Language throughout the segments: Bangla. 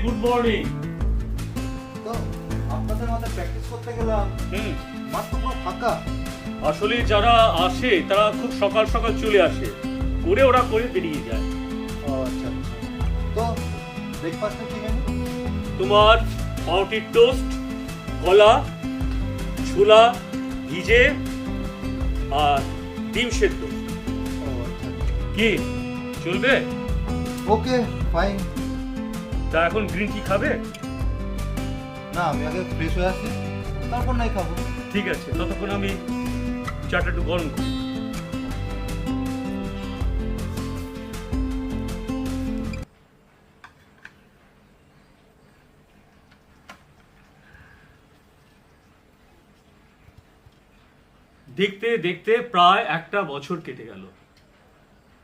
Good morning. তো আপনাদের মধ্যে প্র্যাকটিস করতে গেলাম, মাঠ তো পুরো ফাঁকা। আসলে যারা আসে তারা খুব সকাল সকাল চলে আসে, করে ওরা করে বেরিয়ে যায়। ও আচ্ছা আচ্ছা। তো ব্রেকফাস্টে কি মেনু? তোমার পাউরুটির টোস্ট, কলা, ছোলা ভিজে আর ডিম সেদ্ধ। ও আচ্ছা কি চলবে? Okay fine. তা এখন গ্রিন টি খাবে? না, আমি আগে ফ্রেশ হয়ে আসি, তারপর নাই খাবো। ঠিক আছে, ততক্ষণ আমি চাটা একটু গরম করি। দেখতে দেখতে প্রায় একটা বছর কেটে গেল।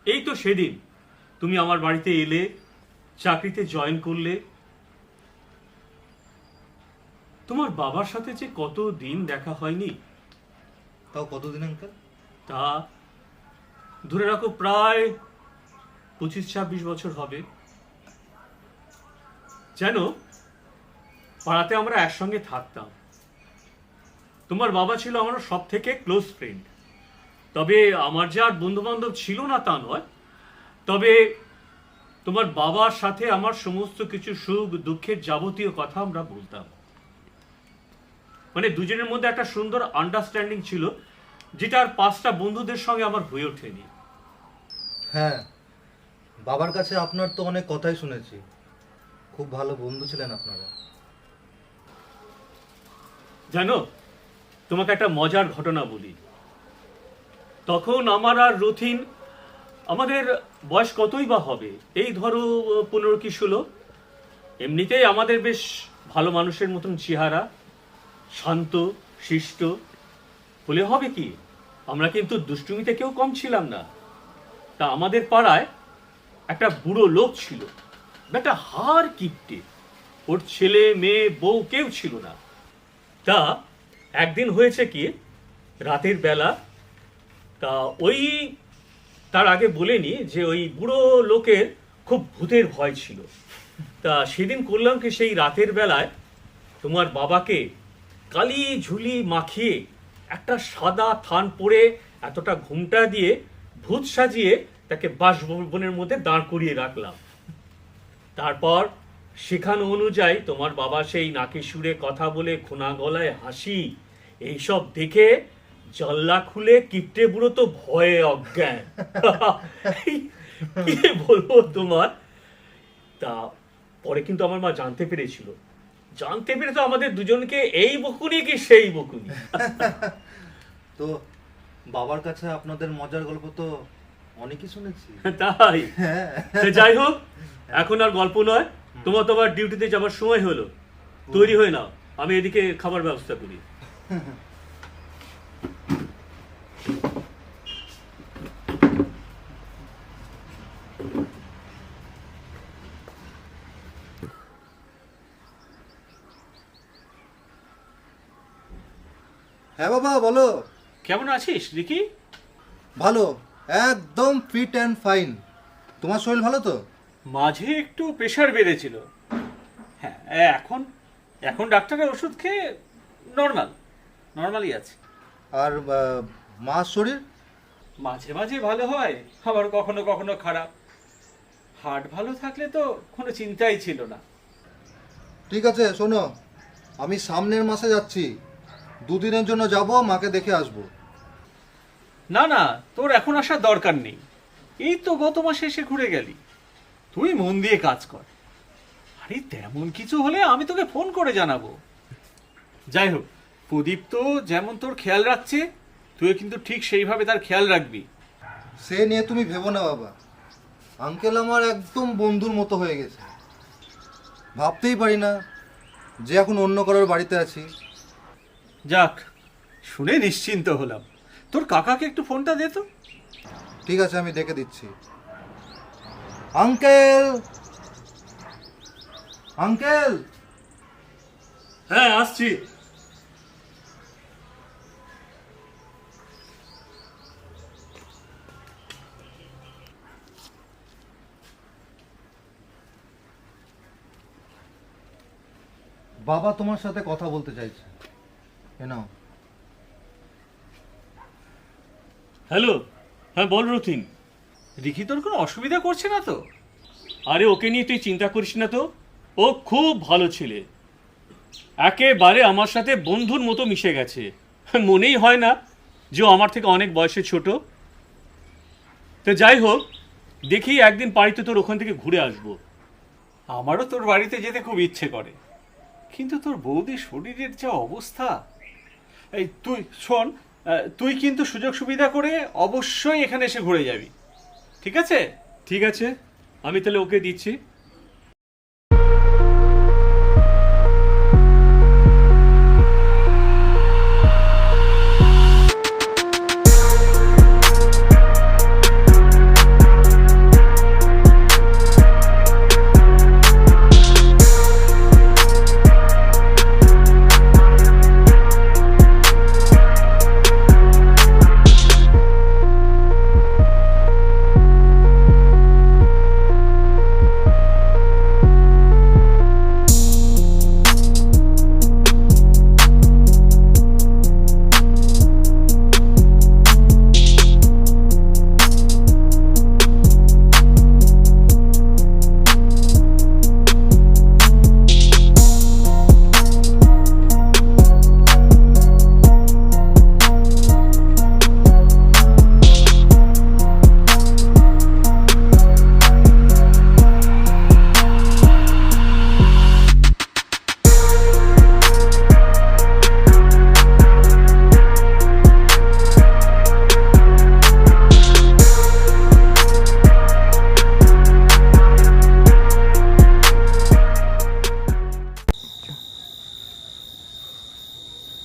এই তো সেদিন তুমি আমার বাড়িতে এলে, চাকরিতে জয়েন করলে। তোমার বাবার সাথে যে কত দিন দেখা হয়নি, তাও কতদিন আঙ্কেল? তা ধরে রাখো প্রায় 25-26 বছর হবে। জানো, পাড়াতে আমরা একসঙ্গে থাকতাম। তোমার বাবা ছিল আমার সব থেকে ক্লোজ ফ্রেন্ড। তবে আমার যে আর বন্ধু বান্ধব ছিল না তা নয়, তবে তোমার বাবার সাথে আমার সমস্ত কিছু সুখ দুঃখের যাবতীয় কথা আমরা বলতাম। মানে দুজনের মধ্যে একটা সুন্দর আন্ডারস্ট্যান্ডিং ছিল, যেটা আর 5টা বন্ধুদের সঙ্গে আমার হয়ে ওঠেনি। হ্যাঁ, বাবার কাছে আপনার তো অনেক কথাই শুনেছি, খুব ভালো বন্ধু ছিলেন আপনারা। জানো, তোমাকে একটা মজার ঘটনা বলি। তখন আমার আর রথিন, আমাদের বয়স কতই বা হবে, এই ধরো 15 কি 16। এমনিতেই আমাদের বেশ ভালো মানুষের মতন চেহারা, শান্ত শিষ্ট। বলে হবে কি, আমরা কিন্তু দুষ্টুমিতে কেউ কম ছিলাম না। তা আমাদের পাড়ায় একটা বুড়ো লোক ছিল, একটা হাড় কিপটে। ওর ছেলে মেয়ে বউ কেউ ছিল না। তা একদিন হয়েছে কি, রাতের বেলা, তা ওই তার আগে বলেনি যে ওই বুড়ো লোকের খুব ভূতের ভয় ছিল। তা সেদিন করলাম কি, সেই রাতের বেলায় তোমার বাবাকে কালি ঝুলি মাখিয়ে একটা সাদা থান পরে এতটা ঘুমটা দিয়ে ভূত সাজিয়ে তাকে বাসভবনের মধ্যে দাঁড় করিয়ে রাখলাম। তারপর শেখানো অনুযায়ী তোমার বাবা সেই নাকি সুরে কথা বলে, খোনা গলায় হাসি, এইসব দেখে জল্লা খুলে কিপটে বুড়ো তো ভয়ে অজ্ঞান। কি বলবো তোমার। তা পরে কিন্তু আমার মা জানতে পেরেছিল, জানতে পেরে তো আমাদের দুজনকে এই বকুনি কি সেই বকুনি। তো বাবার কাছে আপনাদের মজার গল্প তো অনেকই শুনেছি। তাই? তো যাই হোক, এখন আর গল্প নয়, তোমার তো আবার ডিউটিতে যাবার সময় হলো। তৈরি হয়ে নাও, আমি এদিকে খাবার ব্যবস্থা করি। হ্যাঁ বাবা, বলো। কেমন আছিস রিকি? ভালো, একদম ফিট অ্যান্ড ফাইন। তোমার শরীর ভালো তো? মাঝে একটু প্রেশার বেড়েছিল। হ্যাঁ, এখন এখন ডাক্তারের ওষুধ খেয়ে নর্মালি আছে। আর মার শরীর? মাঝে মাঝে ভালো হয়, আবার কখনো কখনো খারাপ। হার্ট ভালো থাকলে তো কোনো চিন্তাই ছিল না। ঠিক আছে, শোনো, আমি সামনের মাসে যাচ্ছি, 2 দিনের জন্য যাব, মাকে দেখে আসবো। না না, তোর এখন আসার দরকার নেই। এই তো গত মাসে এসে ঘুরে গেলি। তুই মন দিয়ে কাজ কর। আরে তেমন কিছু হলে আমি তোকে ফোন করে জানাবো। যাই হোক, প্রদীপ তো যেমন তোর খেয়াল রাখছে, তুই কিন্তু ঠিক সেইভাবে তার খেয়াল রাখবি। সে নিয়ে তুমি ভেবো না বাবা, আঙ্কেল আমার একদম বন্ধুর মতো হয়ে গেছে। ভাবতেই পারি না যে এখন অন্য কারোর বাড়িতে আছি। যাক, শুনে নিশ্চিন্ত হলাম। তোর কাকাকে একটু ফোনটা দে তো। ঠিক আছে, আমি দেখে দিচ্ছি। Uncle, uncle. হ্যাঁ, আসছি। বাবা তোমার সাথে কথা বলতে চাইছে। এ নাও। হ্যালো, হ্যাঁ বল রথিন। রিকি তোর কোনো অসুবিধা করছে না তো? আরে ওকে নিয়ে তুই চিন্তা করিস না তো, ও খুব ভালো ছেলে, একেবারে আমার সাথে বন্ধুর মতো মিশে গেছে। মনেই হয় না যে ও আমার থেকে অনেক বয়সে ছোট। তো যাই হোক, দেখি একদিন বাড়িতে তোর ওখান থেকে ঘুরে আসবো। আমারও তোর বাড়িতে যেতে খুব ইচ্ছে করে, কিন্তু তোর বৌদির শরীরের যা অবস্থা। এই তুই শোন, তুই কিন্তু সুযোগ সুবিধা করে অবশ্যই এখানে এসে ঘুরে যাবি, ঠিক আছে? ঠিক আছে, আমি তাহলে ওকে দিচ্ছি।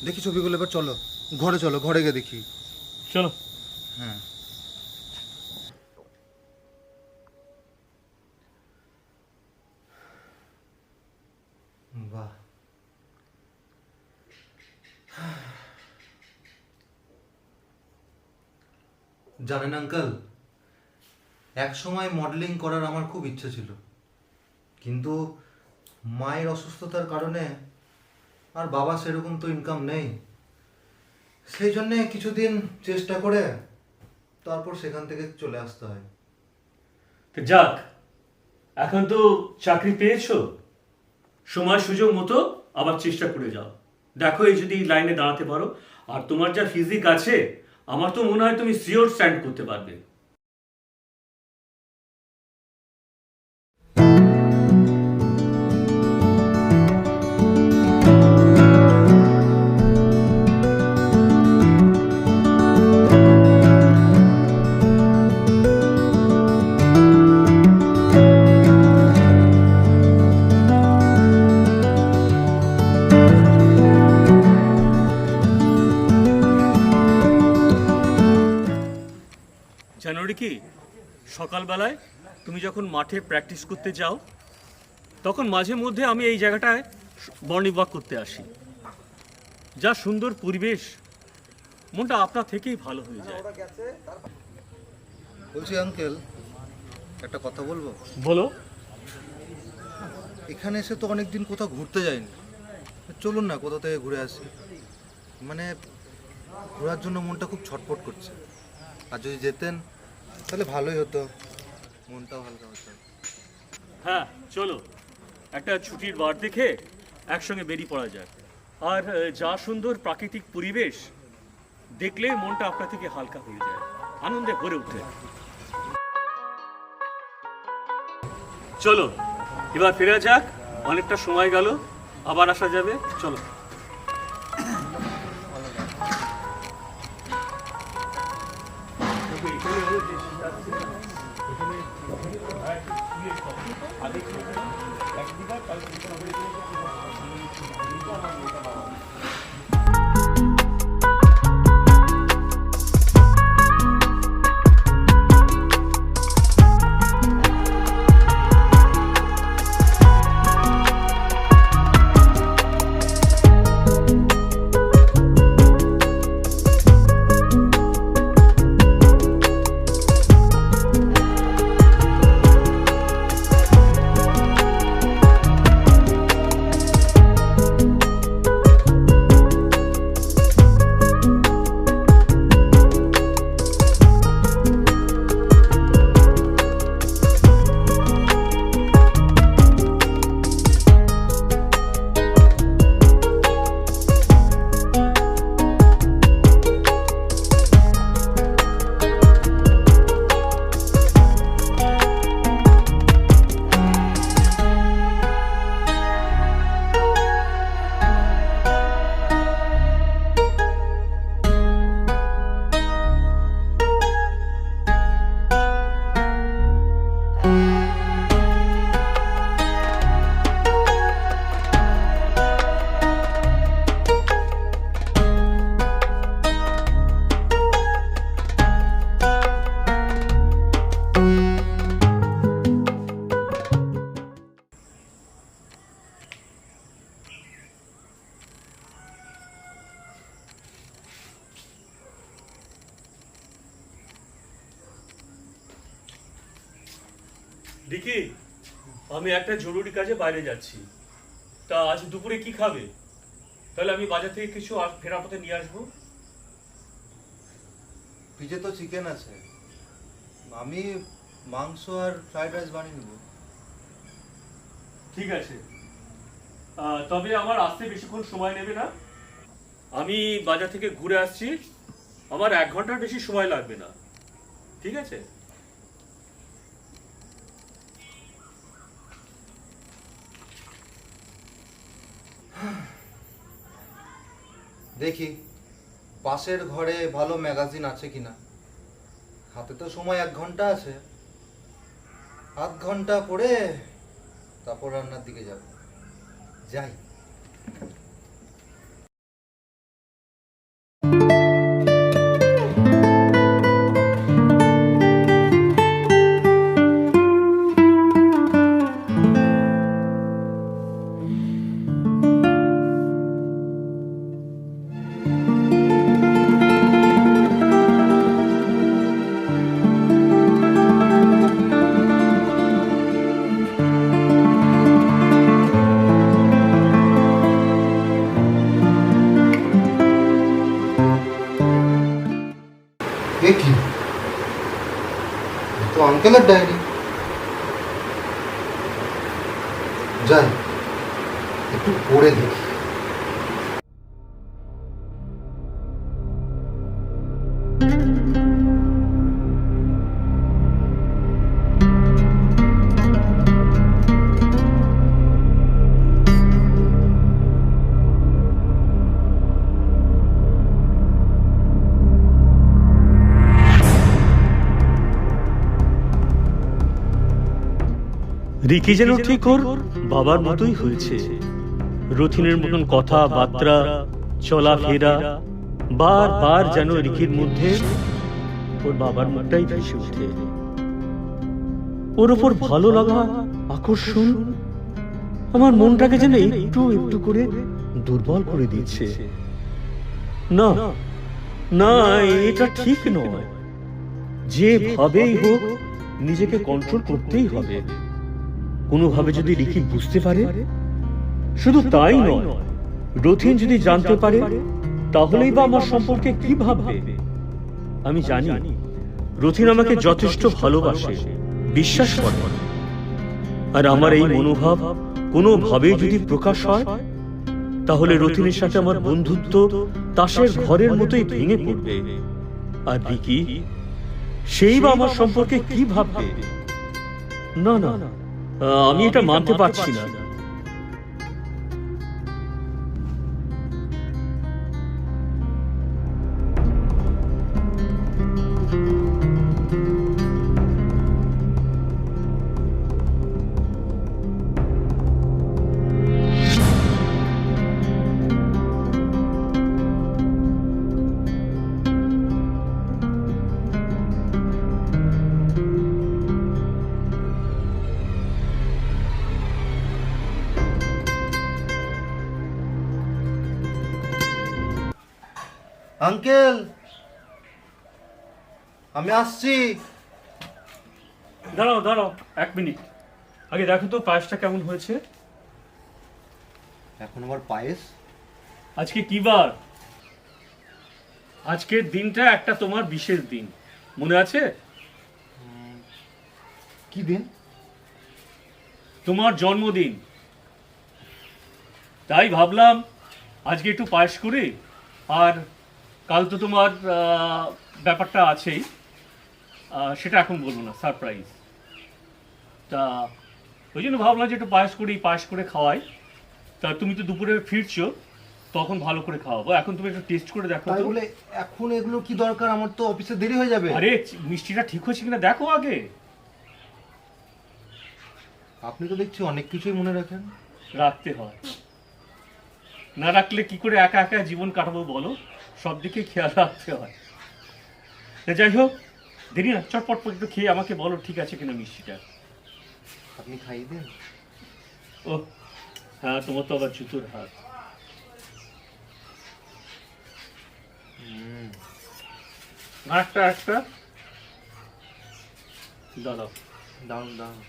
দেখি ছবিগুলো, এবার চলো ঘরে, চলো ঘরে গিয়ে দেখি। চলো। হ্যাঁ। বাহ, জানেন আঙ্কেল, এক সময় মডেলিং করার আমার খুব ইচ্ছে ছিল, কিন্তু মায়ের অসুস্থতার কারণে আর বাবা সেরকম তো ইনকাম নেই, সেই জন্যে কিছুদিন চেষ্টা করে তারপর সেখান থেকে চলে আসতে হয়। তো যাক, এখন তো চাকরি পেয়েছো, সময় সুযোগ মতো আবার চেষ্টা করে যাও। দেখো, এই যদি লাইনে দাঁড়াতে পারো, আর তোমার যা ফিজিক আছে, আমার তো মনে হয় তুমি সিওর স্ট্যান্ড করতে পারবে। জানুয়ারি কি, সকালবেলায় তুমি যখন মাঠে প্র্যাকটিস করতে যাও, তখন মাঝে মধ্যে আমি এই জায়গাটায় মর্নিং ওয়াক করতে আসি। যা সুন্দর পরিবেশ, মনটা আপনা থেকেই ভালো হয়ে যায়। বলছি আঙ্কেল, একটা কথা বলবো? বলো। এখানে এসে তো অনেকদিন কোথাও ঘুরতে যাইনি, চলুন না কোথা থেকে ঘুরে আসি। মানে ঘোরার জন্য মনটা খুব ছটফট করছে, আর যদি যেতেন তাহলে ভালোই হতো, মনটাও হালকা হতো। হ্যাঁ চলো, একটা ছুটির বার দেখে একসঙ্গে বেরিয়ে পড়া যাক। আর যা সুন্দর প্রাকৃতিক পরিবেশ দেখলে মনটা আপনার থেকে হালকা হয়ে যায়, আনন্দে ভরে ওঠে। চলো এবার ফেরা যাক, অনেকটা সময় গেল, আবার আসা যাবে। চলো। দেখি, আমি একটা জরুরি কাজে বাইরে যাচ্ছি। তা আজ দুপুরে কি খাবে? তাহলে আমি বাজার থেকে কিছু আর ফেরার পথে নিয়ে আসবো। ফ্রিজে তো চিকেন আছে, আমি মাংস আর ফ্রাইড রাইস বানিয়ে নেবো। ঠিক আছে, তবে আমার আসতে বেশিক্ষণ সময় নেবে না। আমি বাজার থেকে ঘুরে আসছি, আমার 1 ঘন্টার বেশি সময় লাগবে না। ঠিক আছে? দেখি পাশের ঘরে ভালো ম্যাগাজিন আছে কিনা। হাতে তো সময় 1 ঘন্টা আছে, 1/2 ঘন্টা পরে তারপর রান্নার দিকে যাব। যাই। এ কি? এ তো আঙ্কেলের ডায়েরি। যাই একটু পড়ে দেখি। রিকি যেন ঠিক ওর বাবার মতোই হয়েছে। রথিনের মতন কথাবার্তা, চলাফেরা, বারবার যেন রিকির মধ্যে ওর বাবার মুখটাই ভেসে ওঠে। ওর ওপর ভালো লাগা, আকর্ষণ আমার মনটাকে যেন একটু একটু করে দুর্বল করে দিচ্ছে। না না, এটা ঠিক নয়। যেভাবেই হোক নিজেকে কন্ট্রোল করতেই হবে। কোনোভাবে যদি রিকি বুঝতে পারে, শুধু তাই নয়, রথিন যদি জানতে পারে, তাহলেই বা আমার সম্পর্কে কি ভাববে। আমি জানি রথিন আমাকে যথেষ্ট ভালোবাসে, বিশ্বাস করে। আর আমার এই মনোভাব কোনোভাবেই যদি প্রকাশ হয়, তাহলে রথিনের সাথে আমার বন্ধুত্ব তাসের ঘরের মতোই ভেঙে পড়বে। আর রিকি, সেই বা আমার সম্পর্কে কি ভাববে। না না, আমি এটা মানতে পারছি না। আঙ্কেল, আমি আসছি। দাঁড়াও দাঁড়াও, 1 মিনিট। আগে দেখো তো পায়েসটা কেমন হয়েছে। এখন আবার পায়েস? আজকে কি বার? আজকের দিনটা একটা তোমার বিশেষ দিন, মনে আছে? কি দিন? তোমার জন্মদিন। তাই ভাবলাম আজকে একটু পায়েস করি। আর কাল তো তোমার ব্যাপারটা আছেই, সেটা এখন বলবো না, সারপ্রাইজ। তা ওই জন্য ভাবলাম যে একটু পায়েস করি, পায়েস করে খাওয়াই। তা তুমি তো দুপুরে ফিরছো, তখন ভালো করে খাওয়াবো। এখন তুমি একটু টেস্ট করে দেখো তাই তো। বলে এখন এগুলো কি দরকার? আমার তো অফিসে দেরি হয়ে যাবে। আরে মিষ্টিটা ঠিক হয়েছে কিনা দেখো আগে। আপনি তো দেখছি অনেক কিছুই মনে রাখেন। রাখতে হয়, না রাখলে কি করে একা একা জীবন কাটাবো বলো? সব দিকে খেয়াল রাখতে হয়। যাই হোক, দেরি না, চটপট করে একটু খেয়ে আমাকে বলো ঠিক আছে কিনা মিষ্টিটা। আপনি খাইয়ে দেন। ও হ্যাঁ, তোমার তো আবার জুতোর হাত। একটা দাদা, দাঁড়ান দাঁড়ান।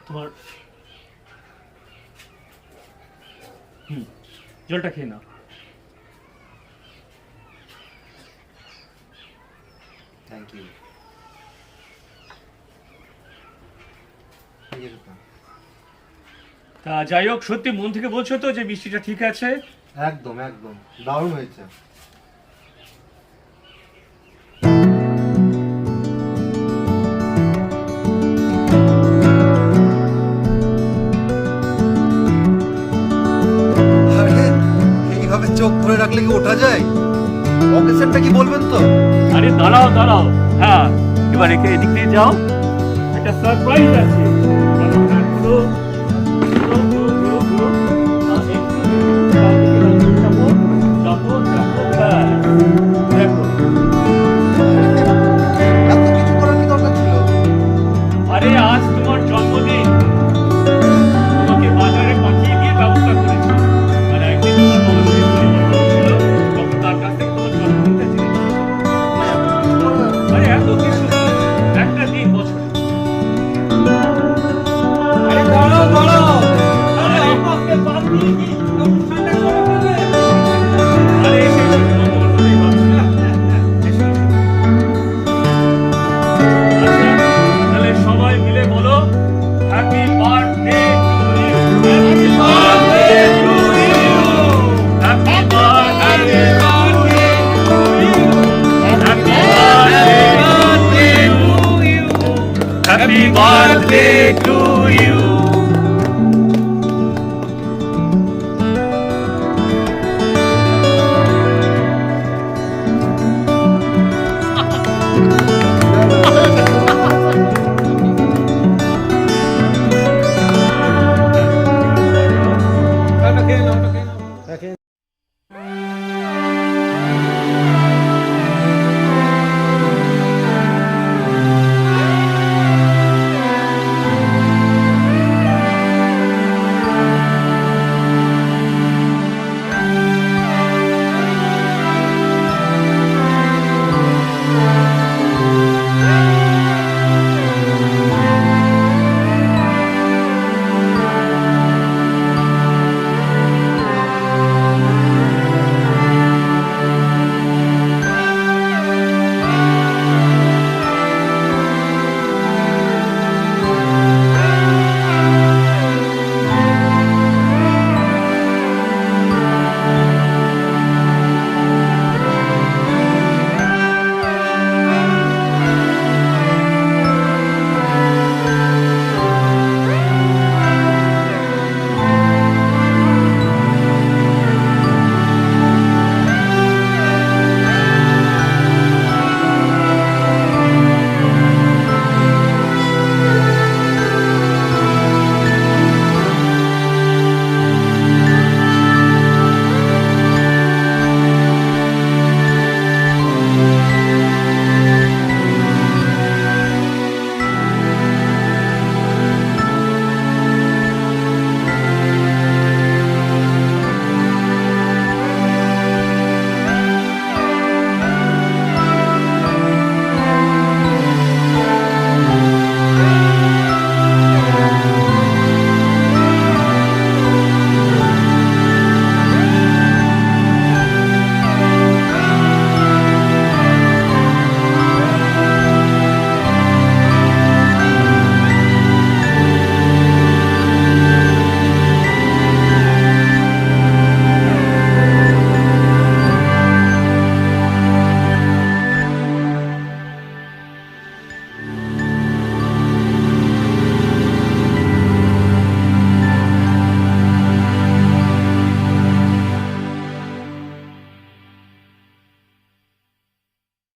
তোমার জলটা খেয়ে নাও। Thank you. তা যাই হোক, সত্যি মন থেকে বলছো তো যে মিষ্টিটা ঠিক আছে? একদম একদম দারুণ হয়েছে। আরে এইভাবে চোখ ধরে রাখলে কি ওঠা যায়? অকেশনটা কি বলবেন তো? আরে দাঁড়াও দাঁড়াও, হ্যাঁ এবার এদিক দিয়ে যাও, একটা সারপ্রাইজ আছে। চলো, হ্যাঁ, ঘুরো, ঘুরো, ঘুরো, ঘুরো, ঘুরো। একটু ডান দিকে, ডান দিকে চাপো, চাপো, চাপো, ব্যাস। দেখো, এত কিছু করার কি দরকার ছিল? আরে আজ তোমার জন্মদিন, তোমাকে বাজারে পাঠিয়ে দিয়ে ব্যবস্থা করেছি। আর একদিন তোমার বাবার সাথে পরিবর্তন ছিল, তখন তার কাছ থেকে তোমার জন্মদিনটা জেনেছি। আরে এত কিছু না, একটা দিন বছরে। আরে দাঁড়াও দাঁড়াও, আরে আমাকে বাদ দিয়ে কি অনুষ্ঠানটা করে ফেলবে? আরে এসে এসে তোমার বলতেই পারছি না। এসে এসে। আচ্ছা, তাহলে সবাই মিলে বলো, happy birthday to you, happy birthday to you, happy birthday to you, happy birthday to you, happy birthday to you.